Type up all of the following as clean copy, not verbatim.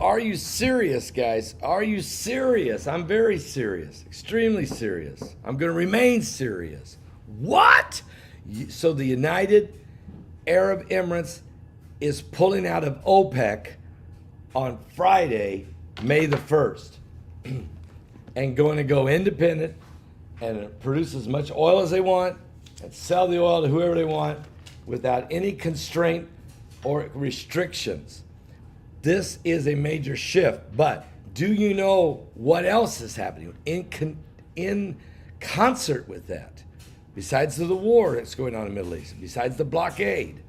Are you serious, guys? Are you serious? I'm very serious, extremely serious. I'm going to remain serious. What? So the United Arab Emirates is pulling out of OPEC on Friday, May the 1st, and going to go independent and produce as much oil as they want and sell the oil to whoever they want without any constraint or restrictions. This is a major shift, but do you know what else is happening in concert with that? Besides the war that's going on in the Middle East, besides the blockade,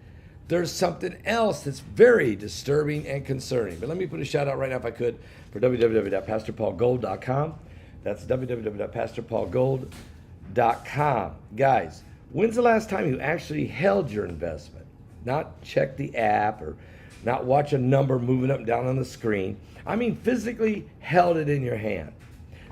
there's something else that's very disturbing and concerning. But let me put a shout out right now, if I could, for www.pastorpaulgold.com. That's www.pastorpaulgold.com. Guys, when's the last time you actually held your investment? Not check the app or not watch a number moving up and down on the screen. I mean, physically held it in your hand.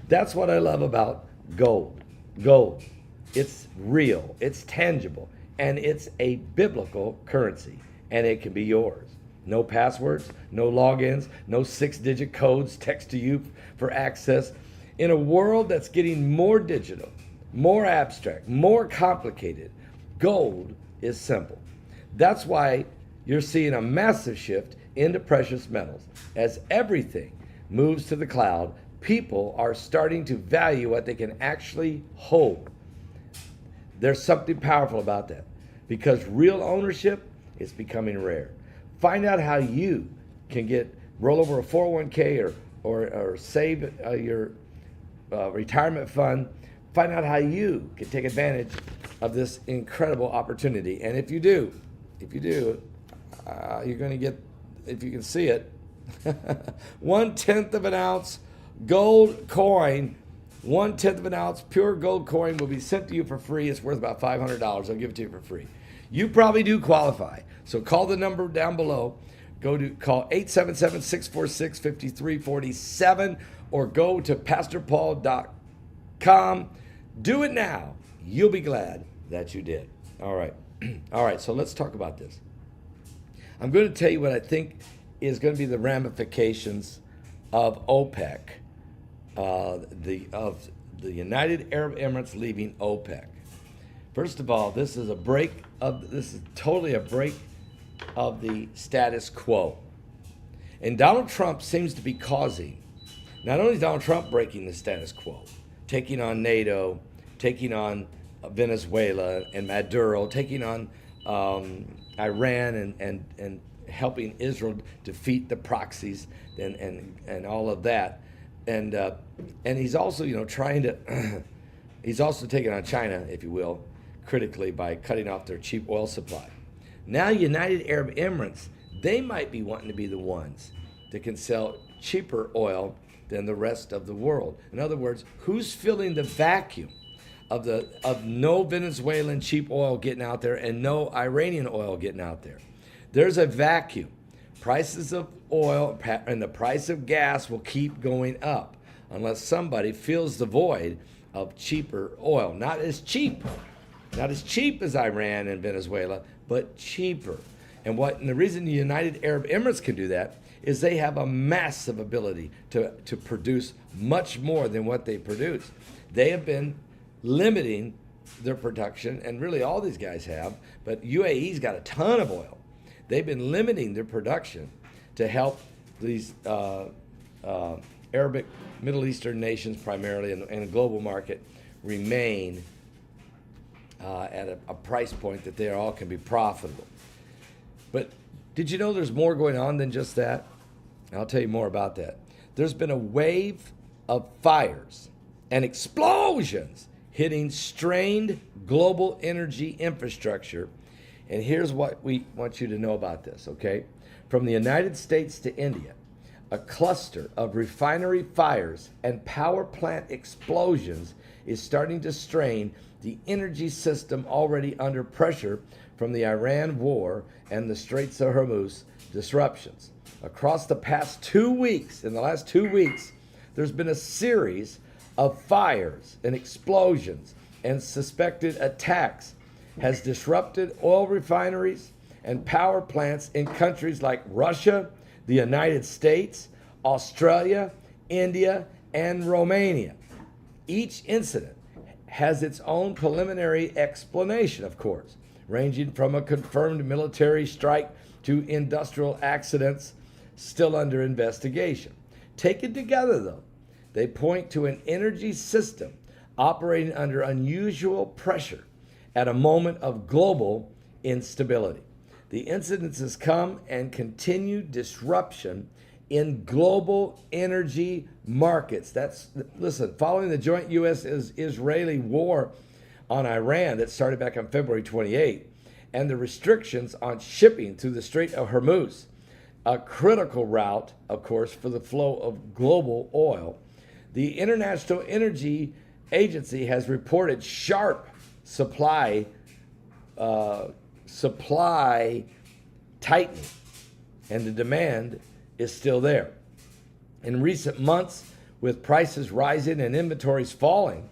That's what I love about gold. Gold. It's real, it's tangible, and it's a biblical currency, and it can be yours. No passwords, no logins, no 6-digit codes text to you for access. In a world that's getting more digital, more abstract, more complicated, gold is simple. That's why you're seeing a massive shift into precious metals. As everything moves to the cloud, people are starting to value what they can actually hold. There's something powerful about that because real ownership is becoming rare. Find out how you can roll over a 401k or save your retirement fund. Find out how you can take advantage of this incredible opportunity. And if you do, you're going to get, if you can see it, 1/10 of an ounce gold coin. 1/10 of an ounce pure gold coin will be sent to you for free. It's worth about $500. I'll give it to you for free. You probably do qualify. So call the number down below. Call 877-646-5347 or go to pastorpaul.com. Do it now. You'll be glad that you did. All right. All right. So let's talk about this. I'm going to tell you what I think is going to be the ramifications of OPEC. Of the United Arab Emirates leaving OPEC. First of all, this is totally a break of the status quo. And Donald Trump seems to be causing, not only is Donald Trump breaking the status quo, taking on NATO, taking on Venezuela and Maduro, taking on Iran and helping Israel defeat the proxies and all of that. And he's also, trying to, he's also taking on China, if you will, critically by cutting off their cheap oil supply. Now, United Arab Emirates, they might be wanting to be the ones that can sell cheaper oil than the rest of the world. In other words, who's filling the vacuum of no Venezuelan cheap oil getting out there and no Iranian oil getting out there? There's a vacuum. Prices of oil and the price of gas will keep going up unless somebody fills the void of cheaper oil. Not as cheap as Iran and Venezuela, but cheaper. And the reason the United Arab Emirates can do that is they have a massive ability to produce much more than what they produce. They have been limiting their production, and really all these guys have, but UAE's got a ton of oil. They've been limiting their production to help these Arabic, Middle Eastern nations primarily and the global market remain at a price point that they all can be profitable. But did you know there's more going on than just that? I'll tell you more about that. There's been a wave of fires and explosions hitting strained global energy infrastructure. And here's what we want you to know about this, okay? From the United States to India, a cluster of refinery fires and power plant explosions is starting to strain the energy system already under pressure from the Iran war and the Straits of Hormuz disruptions. Across the past 2 weeks, in the last 2 weeks, there's been a series of fires and explosions and suspected attacks has disrupted oil refineries and power plants in countries like Russia, the United States, Australia, India, and Romania. Each incident has its own preliminary explanation, of course, ranging from a confirmed military strike to industrial accidents still under investigation. Taken together, though, they point to an energy system operating under unusual pressure at a moment of global instability. The incidences come and continued disruption in global energy markets. Listen, following the joint U.S.-Israeli war on Iran that started back on February 28, and the restrictions on shipping through the Strait of Hormuz, a critical route, of course, for the flow of global oil, the International Energy Agency has reported sharp supply tightening, and the demand is still there. In recent months, with prices rising and inventories falling,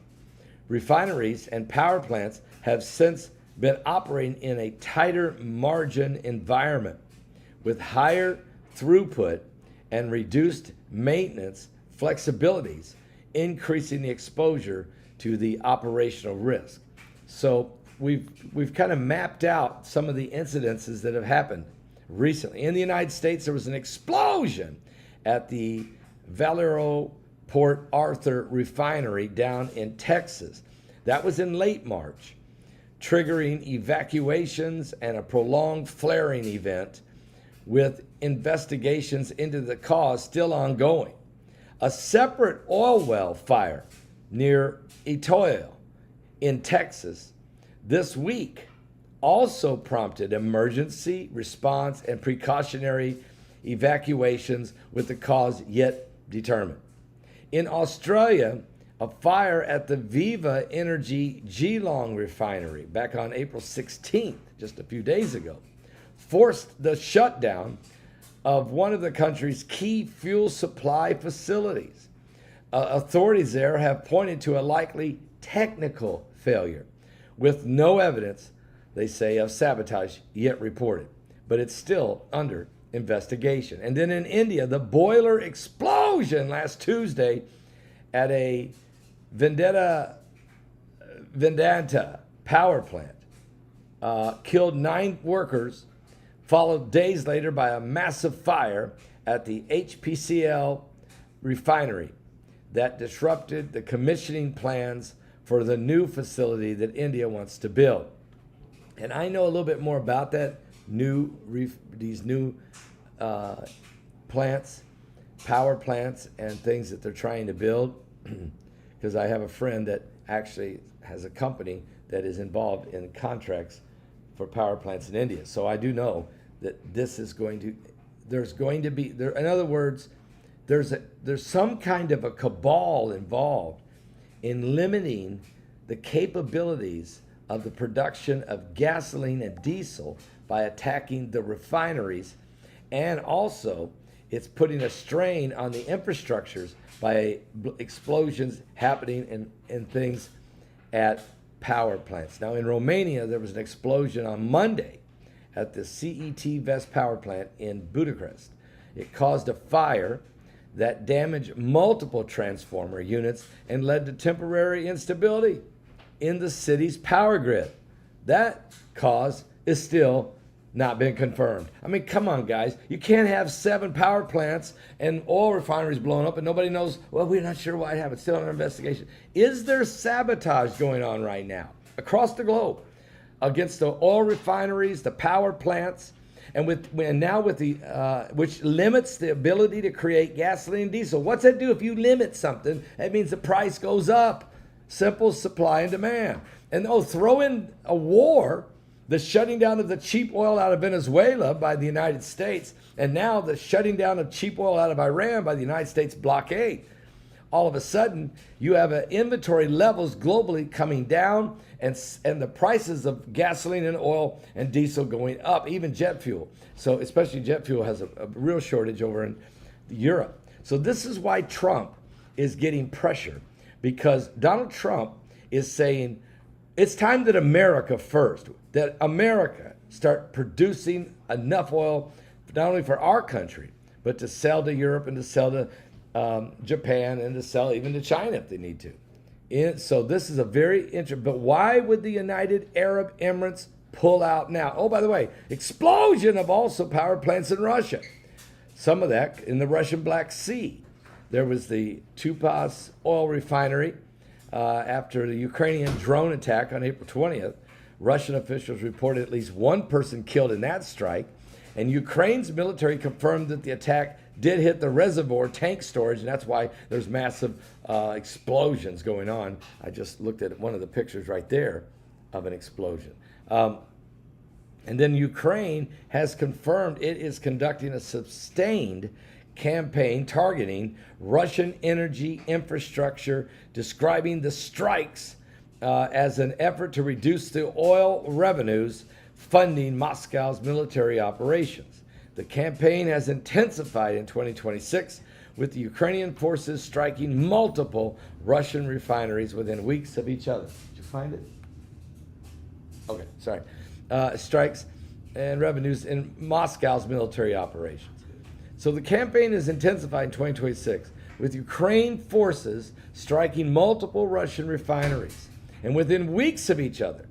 refineries and power plants have since been operating in a tighter margin environment with higher throughput and reduced maintenance flexibilities, increasing the exposure to the operational risk. So we've kind of mapped out some of the incidences that have happened recently. In the United States, there was an explosion at the Valero Port Arthur refinery down in Texas. That was in late March, triggering evacuations and a prolonged flaring event with investigations into the cause still ongoing. A separate oil well fire near Etoile in Texas this week also prompted emergency response and precautionary evacuations with the cause yet determined. In Australia, a fire at the Viva Energy Geelong refinery back on April 16th, just a few days ago, forced the shutdown of one of the country's key fuel supply facilities. Authorities there have pointed to a likely technical failure with no evidence, they say, of sabotage yet reported, but it's still under investigation. And then in India, the boiler explosion last Tuesday at a Vedanta power plant killed 9 workers, followed days later by a massive fire at the HPCL refinery that disrupted the commissioning plans for the new facility that India wants to build. And I know a little bit more about that these new plants, power plants, and things that they're trying to build, because I have a friend that actually has a company that is involved in contracts for power plants in India. So I do know that this is there's going to be, in other words, there's some kind of a cabal involved in limiting the capabilities of the production of gasoline and diesel by attacking the refineries, and also it's putting a strain on the infrastructures by explosions happening in things at power plants. Now in Romania, there was an explosion on Monday at the CET Vest power plant in Bucharest. It caused a fire that damaged multiple transformer units and led to temporary instability in the city's power grid. That cause is still not been confirmed. I mean, come on, guys. You can't have 7 power plants and oil refineries blown up and nobody knows, well, we're not sure why it happened. Still under investigation. Is there sabotage going on right now across the globe against the oil refineries, the power plants, and now with the which limits the ability to create gasoline and diesel? What's that do if you limit something? That means the price goes up. Simple supply and demand. And throw in a war, the shutting down of the cheap oil out of Venezuela by the United States, and now the shutting down of cheap oil out of Iran by the United States blockade. All of a sudden, you have inventory levels globally coming down, and the prices of gasoline and oil and diesel going up, even jet fuel. So especially jet fuel has a real shortage over in Europe. So this is why Trump is getting pressure, because Donald Trump is saying it's time that America first, that America start producing enough oil, not only for our country, but to sell to Europe and to sell to Japan and to sell even to China if they need to. So this is a very interesting, but why would the United Arab Emirates pull out now? Oh, by the way, explosion of also power plants in Russia. Some of that in the Russian Black Sea. There was the Tupas oil refinery after the Ukrainian drone attack on April 20th. Russian officials reported at least one person killed in that strike, and Ukraine's military confirmed that the attack did hit the reservoir tank storage, and that's why there's massive explosions going on. I just looked at one of the pictures right there of an explosion. And then Ukraine has confirmed it is conducting a sustained campaign targeting Russian energy infrastructure, describing the strikes as an effort to reduce the oil revenues funding Moscow's military operations. The campaign has intensified in 2026, with the Ukrainian forces striking multiple Russian refineries within weeks of each other. Did you find it? Okay, sorry. Strikes and revenues in Moscow's military operations. So the campaign is intensified in 2026, with Ukraine forces striking multiple Russian refineries. And within weeks of each other,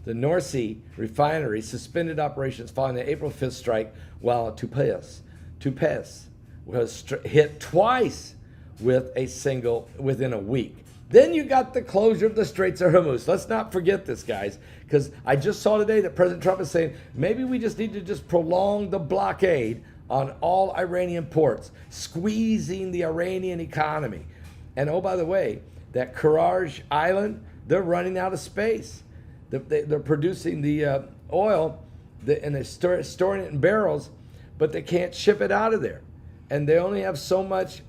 the North Sea refinery suspended operations following the April 5th strike, while Tupes was hit twice within a week. Then you got the closure of the Straits of Hormuz. Let's not forget this, guys, because I just saw today that President Trump is saying maybe we just need to just prolong the blockade on all Iranian ports, squeezing the Iranian economy. And oh, by the way, that Courage Island, they're running out of space. They're producing the oil, and they're storing it in barrels, but they can't ship it out of there. And they only have so much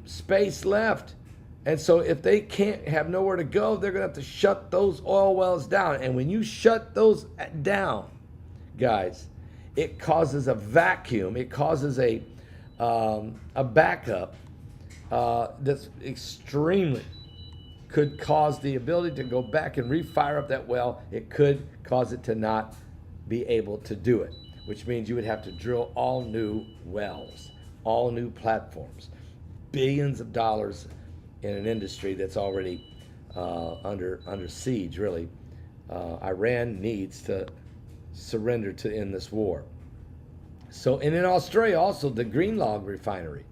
space left. And so if they can't have nowhere to go, they're going to have to shut those oil wells down. And when you shut those down, guys, it causes a vacuum. It causes a backup that's extremely could cause the ability to go back and refire up that well. It could cause it to not be able to do it, which means you would have to drill all new wells, all new platforms, billions of dollars in an industry that's already under siege, really. Iran needs to surrender to end this war. So, and in Australia also, the Greenlog refinery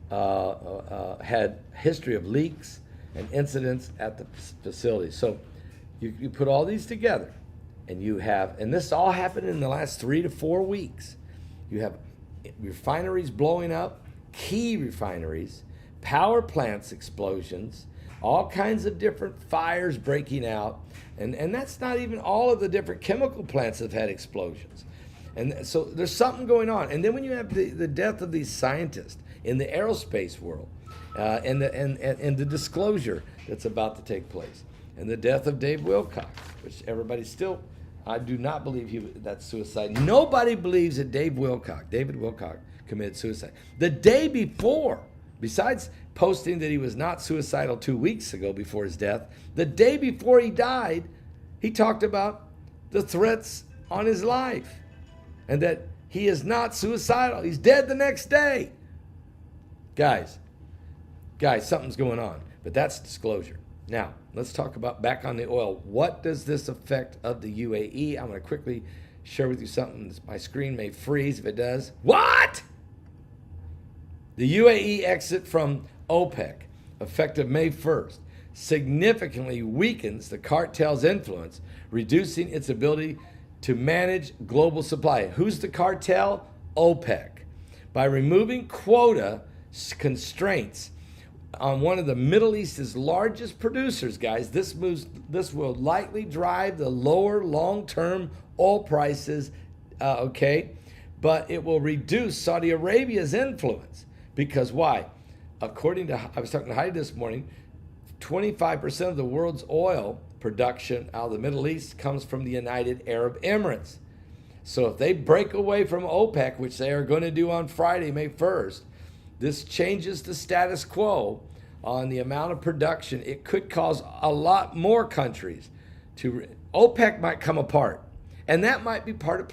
had history of leaks and incidents at the facility. So you put all these together, and you have, and this all happened in the last 3 to 4 weeks. You have refineries blowing up, key refineries, power plants explosions, all kinds of different fires breaking out, and that's not even all of the different chemical plants that have had explosions. And so there's something going on. And then when you have the death of these scientists in the aerospace world, and the disclosure that's about to take place, and the death of Dave Wilcox, which everybody still, I do not believe that's suicide. Nobody believes that David Wilcox, committed suicide. The day before, besides posting that he was not suicidal 2 weeks ago before his death, the day before he died, he talked about the threats on his life and that he is not suicidal. He's dead the next day. Guys, something's going on, but that's disclosure. Now, let's talk about back on the oil. What does this affect of the UAE? I'm going to quickly share with you something. My screen may freeze if it does. What? The UAE exit from OPEC, effective May 1st, significantly weakens the cartel's influence, reducing its ability to manage global supply. Who's the cartel? OPEC. By removing quota constraints on one of the Middle East's largest producers, guys, this will likely drive the lower long-term oil prices, but it will reduce Saudi Arabia's influence. Because why? According to, I was talking to Heidi this morning, 25% of the world's oil production out of the Middle East comes from the United Arab Emirates. So if they break away from OPEC, which they are going to do on Friday, May 1st, this changes the status quo on the amount of production. It could cause a lot more countries to, OPEC might come apart. And that might be part of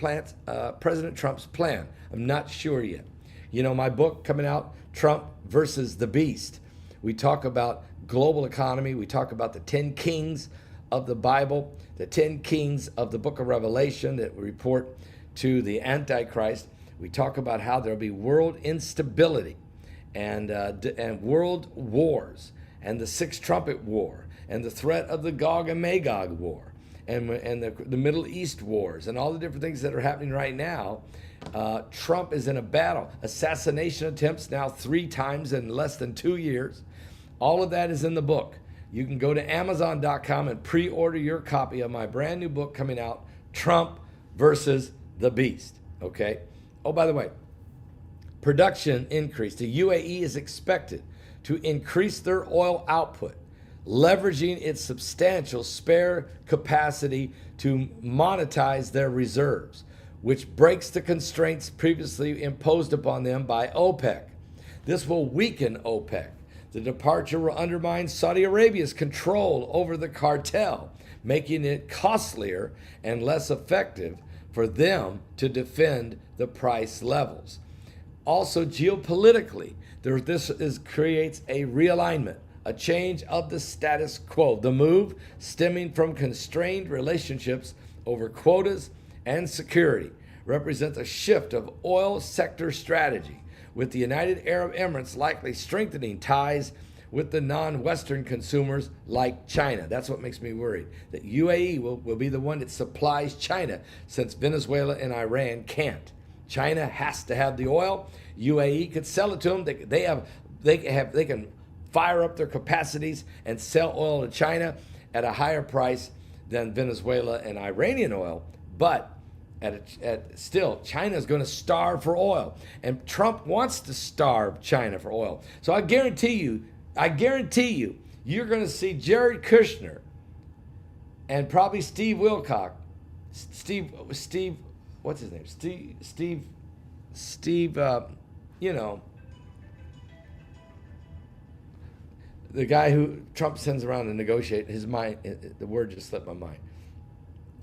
President Trump's plan. I'm not sure yet. You know, my book coming out, Trump versus the Beast. We talk about global economy. We talk about the 10 kings of the Bible, the 10 kings of the book of Revelation that report to the Antichrist. We talk about how there'll be world instability and world wars and the sixth trumpet war and the threat of the Gog and Magog war and the Middle East wars and all the different things that are happening right now. Trump is in a battle. Assassination attempts now 3 times in less than 2 years. All of that is in the book. You can go to Amazon.com and pre-order your copy of my brand new book coming out, Trump versus the Beast. Okay? Oh, by the way, production increase. The UAE is expected to increase their oil output, leveraging its substantial spare capacity to monetize their reserves, which breaks the constraints previously imposed upon them by OPEC. This will weaken OPEC. The departure will undermine Saudi Arabia's control over the cartel, making it costlier and less effective for them to defend the price levels. Also, geopolitically, creates a realignment, a change of the status quo. The move stemming from constrained relationships over quotas and security represents a shift of oil sector strategy, with the United Arab Emirates likely strengthening ties with the non-Western consumers like China. That's what makes me worried, that UAE will be the one that supplies China, since Venezuela and Iran can't. China has to have the oil. UAE could sell it to them. They can fire up their capacities and sell oil to China at a higher price than Venezuela and Iranian oil, but still, China is going to starve for oil, and Trump wants to starve China for oil. So I guarantee you, you're going to see Jared Kushner and probably Steve Wilcock, what's his name? Steve, the guy who Trump sends around to negotiate. His mind, the word just slipped my mind.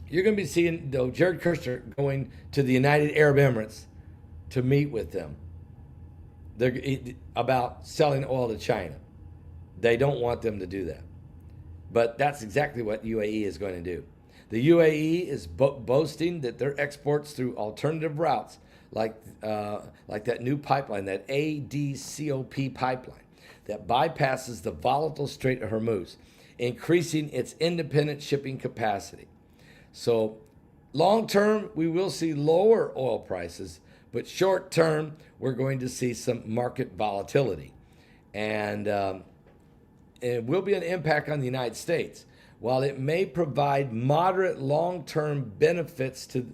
You're going to be seeing, though, Jared Kushner going to the United Arab Emirates to meet with them. They're about selling oil to China. They don't want them to do that. But that's exactly what UAE is going to do. The UAE is boasting that their exports through alternative routes, like that new pipeline, that ADCOP pipeline, that bypasses the volatile Strait of Hormuz, increasing its independent shipping capacity. So long term, we will see lower oil prices, but short term, we're going to see some market volatility. And it will be an impact on the United States. While it may provide moderate long-term benefits to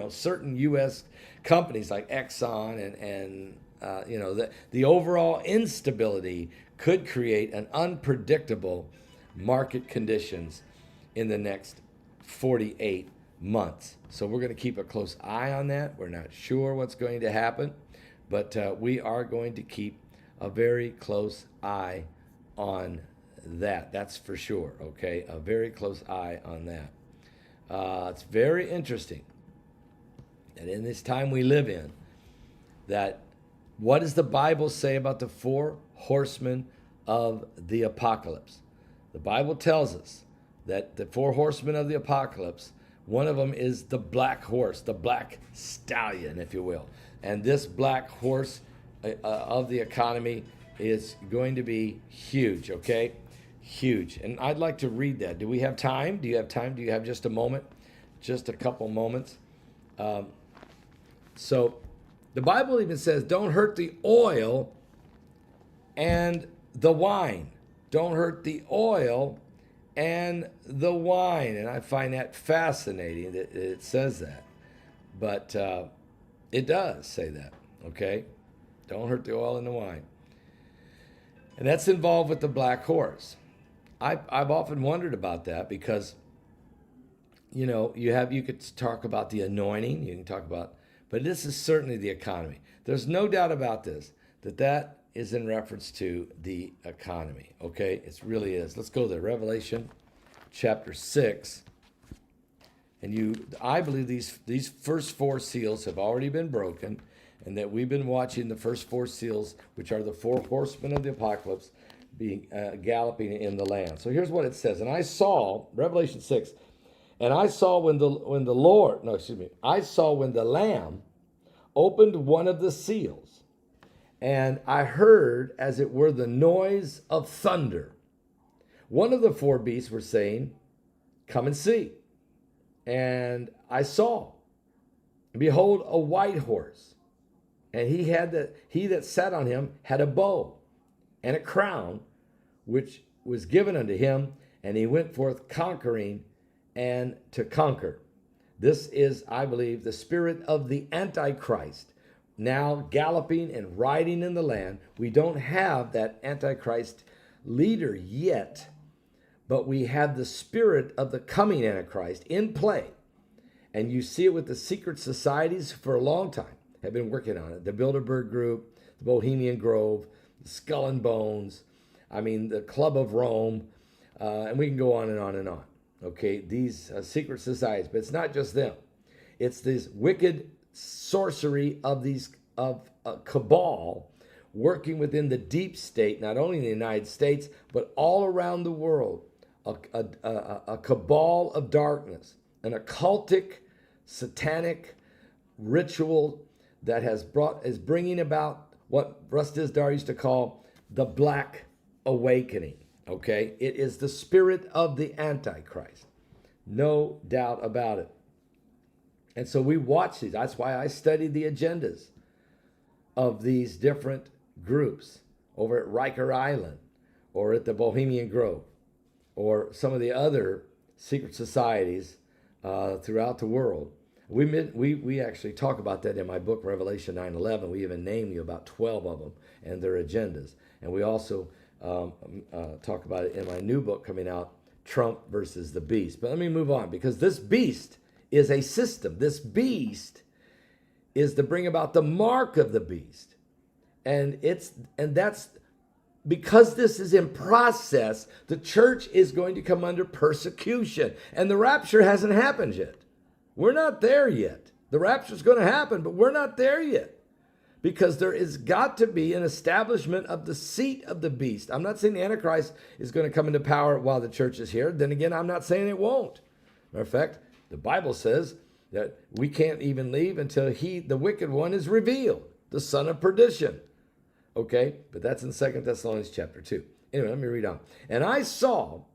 certain U.S. companies like Exxon and the overall instability could create an unpredictable market conditions in the next 48 months. So we're going to keep a close eye on that. We're not sure what's going to happen, but we are going to keep a very close eye on that. That's for sure, okay? A very close eye on that. It's very interesting that in this time we live in, that what does the Bible say about the 4 horsemen of the apocalypse? The Bible tells us that the 4 horsemen of the apocalypse, one of them is the black horse, the black stallion, if you will. And this black horse of the economy is going to be huge, okay? Huge. And I'd like to read that. Do we have time? Do you have time? Do you have just a moment? Just a couple moments? So the Bible even says, don't hurt the oil and the wine. Don't hurt the oil and the wine. And I find that fascinating that it says that. But it does say that, okay? Don't hurt the oil and the wine. And that's involved with the black horse. I've often wondered about that because, you could talk about the anointing, you can talk about, but this is certainly the economy. There's no doubt about this, that is in reference to the economy, okay? It really is. Let's go there. Revelation chapter 6. And I believe these first 4 seals have already been broken. and that we've been watching the first four seals, which are the four horsemen of the apocalypse, being galloping in the land. So here's what it says. And I saw, Revelation 6, and I saw when the Lamb opened one of the seals, and I heard, as it were, the noise of thunder. One of the four beasts were saying, "Come and see." And I saw, and behold, a white horse, and he that sat on him had a bow and a crown, which was given unto him, and he went forth conquering and to conquer. This is, I believe, the spirit of the Antichrist, now galloping and riding in the land. We don't have that Antichrist leader yet, but we have the spirit of the coming Antichrist in play. And you see it with the secret societies for a long time, have been working on it. The Bilderberg Group, the Bohemian Grove, the Skull and Bones, the Club of Rome, and we can go on and on and on. Okay, these secret societies, but it's not just them. It's this wicked sorcery of cabal working within the deep state, not only in the United States, but all around the world. A cabal of darkness, an occultic, satanic ritual that is bringing about what Russ Dizdar used to call the Black Awakening. Okay, it is the spirit of the Antichrist, no doubt about it. And so we watch these. That's why I study the agendas of these different groups over at Riker Island or at the Bohemian Grove or some of the other secret societies throughout the world. We actually talk about that in my book, Revelation 9:11. We even name you about 12 of them and their agendas. And we also talk about it in my new book coming out, Trump versus the Beast. But let me move on, because this beast is a system. This beast is to bring about the mark of the beast. And that's because this is in process, the church is going to come under persecution. And the rapture hasn't happened yet. We're not there yet. The rapture is going to happen, but we're not there yet. Because there is got to be an establishment of the seat of the beast. I'm not saying the Antichrist is going to come into power while the church is here. Then again, I'm not saying it won't. Matter of fact, the Bible says that we can't even leave until the wicked one, is revealed, the son of perdition. Okay, but that's in 2 Thessalonians chapter 2. Anyway, let me read on. And I saw,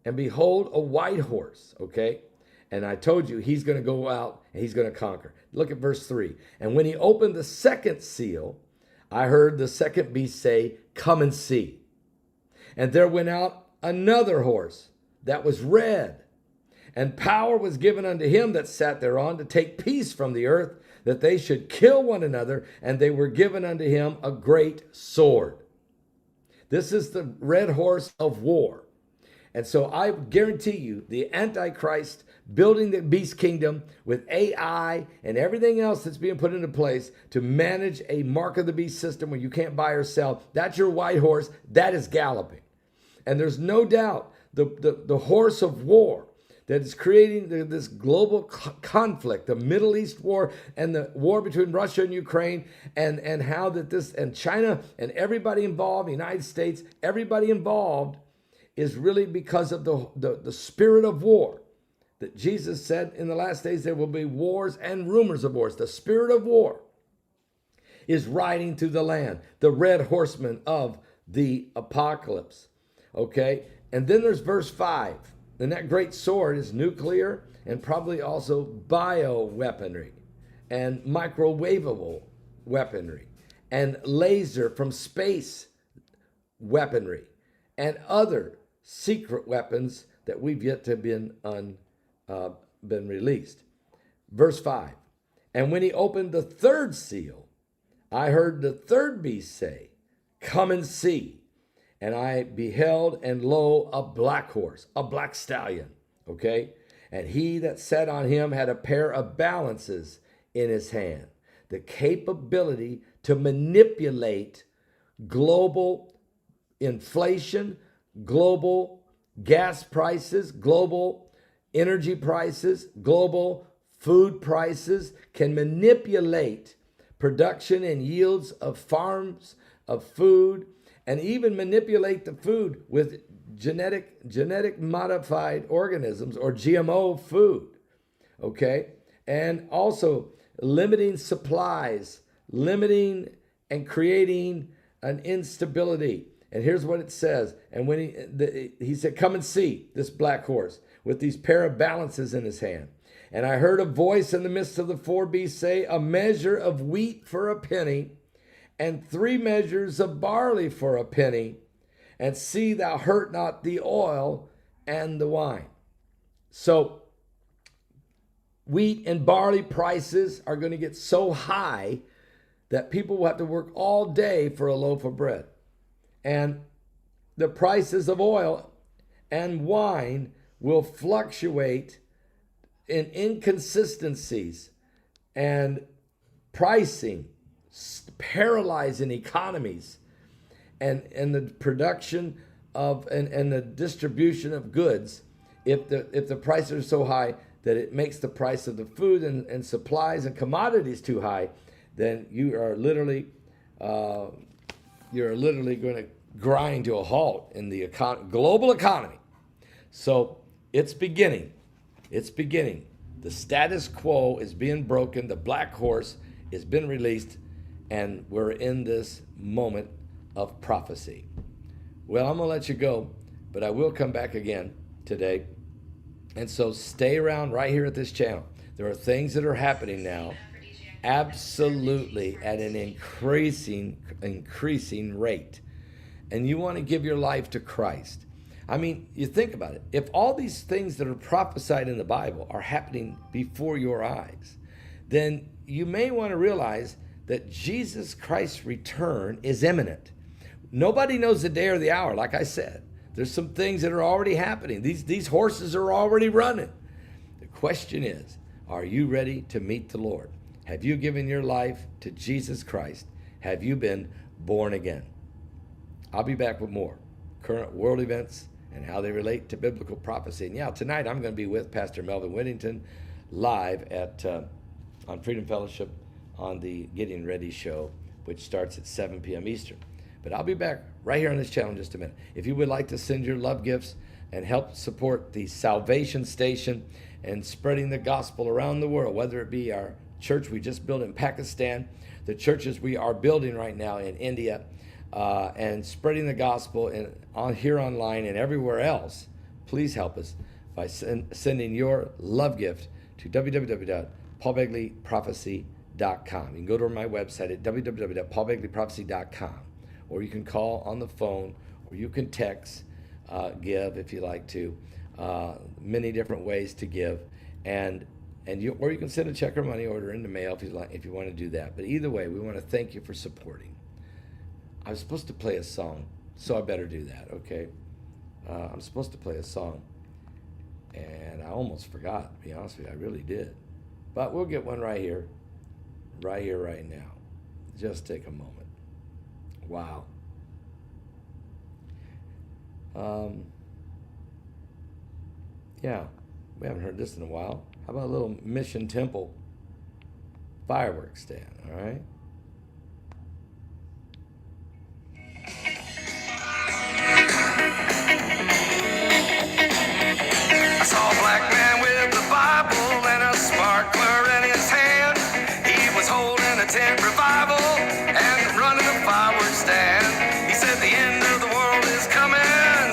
and behold, a white horse. Okay, and I told you he's going to go out and he's going to conquer. Look at verse 3. And when he opened the second seal, I heard the second beast say, "Come and see." And there went out another horse that was red, and power was given unto him that sat thereon to take peace from the earth, that they should kill one another, and they were given unto him a great sword. This is the red horse of war. And so I guarantee you, the Antichrist building the beast kingdom with AI and everything else that's being put into place to manage a mark of the beast system where you can't buy or sell, that's your white horse, that is galloping. And there's no doubt the horse of war that is creating this global conflict, the Middle East war and the war between Russia and Ukraine, and how that this, and China and everybody involved, the United States, everybody involved, is really because of the spirit of war. That Jesus said in the last days there will be wars and rumors of wars. The spirit of war is riding through the land, the red horseman of the apocalypse. Okay, and then there's verse 5. And that great sword is nuclear and probably also bioweaponry and microwavable weaponry and laser from space weaponry and other secret weapons that we've yet to been released. Verse 5. And when he opened the third seal, I heard the third beast say, "Come and see." And I beheld, and lo, a black horse, a black stallion, okay? And he that sat on him had a pair of balances in his hand, the capability to manipulate global inflation, global gas prices, global energy prices, global food prices, can manipulate production and yields of farms of food, and even manipulate the food with genetic modified organisms or GMO food. Okay? And also limiting supplies, limiting and creating an instability. And here's what it says. And when he said, come and see this black horse with these pair of balances in his hand. And I heard a voice in the midst of the four beasts say, a measure of wheat for a penny, and 3 measures of barley for a penny, and see thou hurt not the oil and the wine. So wheat and barley prices are going to get so high that people will have to work all day for a loaf of bread. And the prices of oil and wine will fluctuate in inconsistencies and pricing, paralyzing economies, and the production of and the distribution of goods if the prices are so high that it makes the price of the food and supplies and commodities too high, then you are literally going to grind to a halt in the global economy. So it's beginning. It's beginning. The status quo is being broken. The black horse has been released, and we're in this moment of prophecy. Well, I'm going to let you go, but I will come back again today. And so stay around right here at this channel. There are things that are happening now absolutely at an increasing rate. And you want to give your life to Christ. I mean, you think about it. If all these things that are prophesied in the Bible are happening before your eyes, then you may want to realize that Jesus Christ's return is imminent. Nobody knows the day or the hour, like I said. There's some things that are already happening. These horses are already running. The question is, are you ready to meet the Lord? Have you given your life to Jesus Christ? Have you been born again? I'll be back with more current world events and how they relate to biblical prophecy. And yeah, tonight I'm going to be with Pastor Melvin Whittington live on Freedom Fellowship on the Getting Ready show, which starts at 7 p.m. Eastern. But I'll be back right here on this channel in just a minute. If you would like to send your love gifts and help support the Salvation Station and spreading the gospel around the world, whether it be our church we just built in Pakistan, the churches we are building right now in India, and spreading the gospel here online and everywhere else, please help us by sending your love gift to www.paulbegleyprophecy.com. You can go to my website at www.paulbegleyprophecy.com, or you can call on the phone, or you can text, give if you like to. Many different ways to give, or you can send a check or money order in the mail if you want to do that. But either way, we want to thank you for supporting. I was supposed to play a song, so I better do that, okay? I'm supposed to play a song, and I almost forgot, to be honest with you. I really did. But we'll get one right here, right now. Just take a moment. Wow. Yeah, we haven't heard this in a while. How about a little Mission Temple fireworks stand, all right? I saw a black man with a Bible and a sparkler in his hand. He was holding a tent revival and running a fireworks stand. He said the end of the world is coming,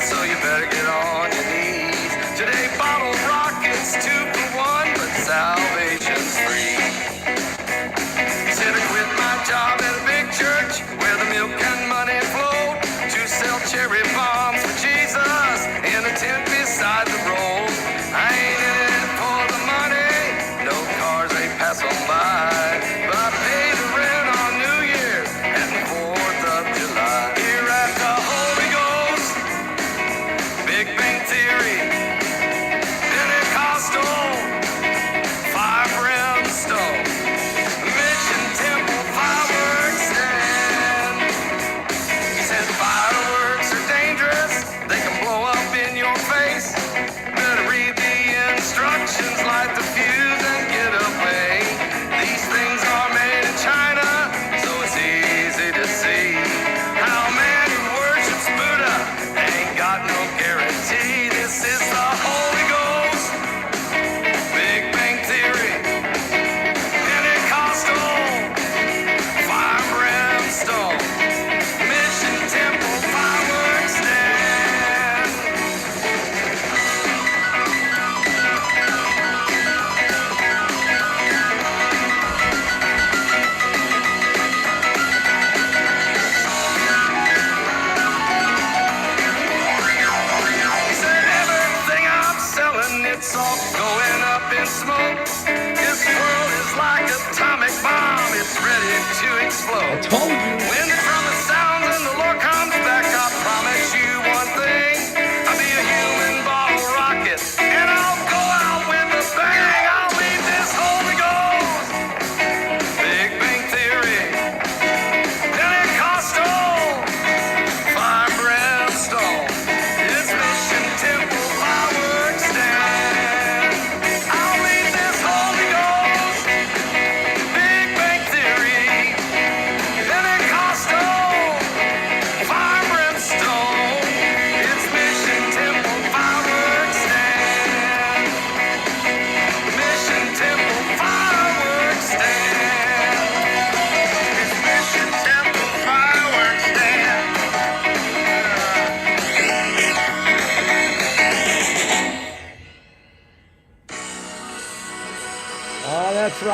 so you better get on your knees. Today bottled rockets 2 for 1, but salvation's free. He said I quit my job at a big church where the milk and money flowed to sell cherry bombs for Jesus in a tent beside the road. I ain't in it for the money, no cars they pass on by, but I pay the rent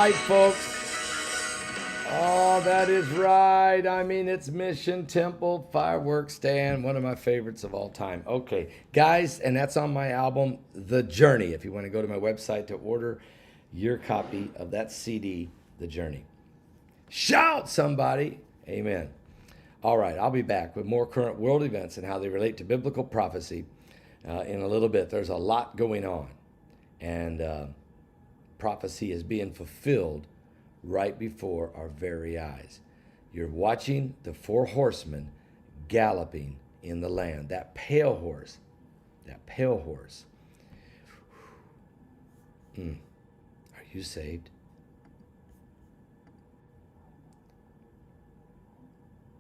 right, folks. Oh, that is right. I mean, it's Mission Temple Fireworks Stand, one of my favorites of all time. Okay, guys, and that's on my album, The Journey. If you want to go to my website to order your copy of that CD, The Journey. Shout, somebody. Amen. All right, I'll be back with more current world events and how they relate to biblical prophecy in a little bit. There's a lot going on, and prophecy is being fulfilled right before our very eyes. You're watching the 4 horsemen galloping in the land. That pale horse. Are you saved?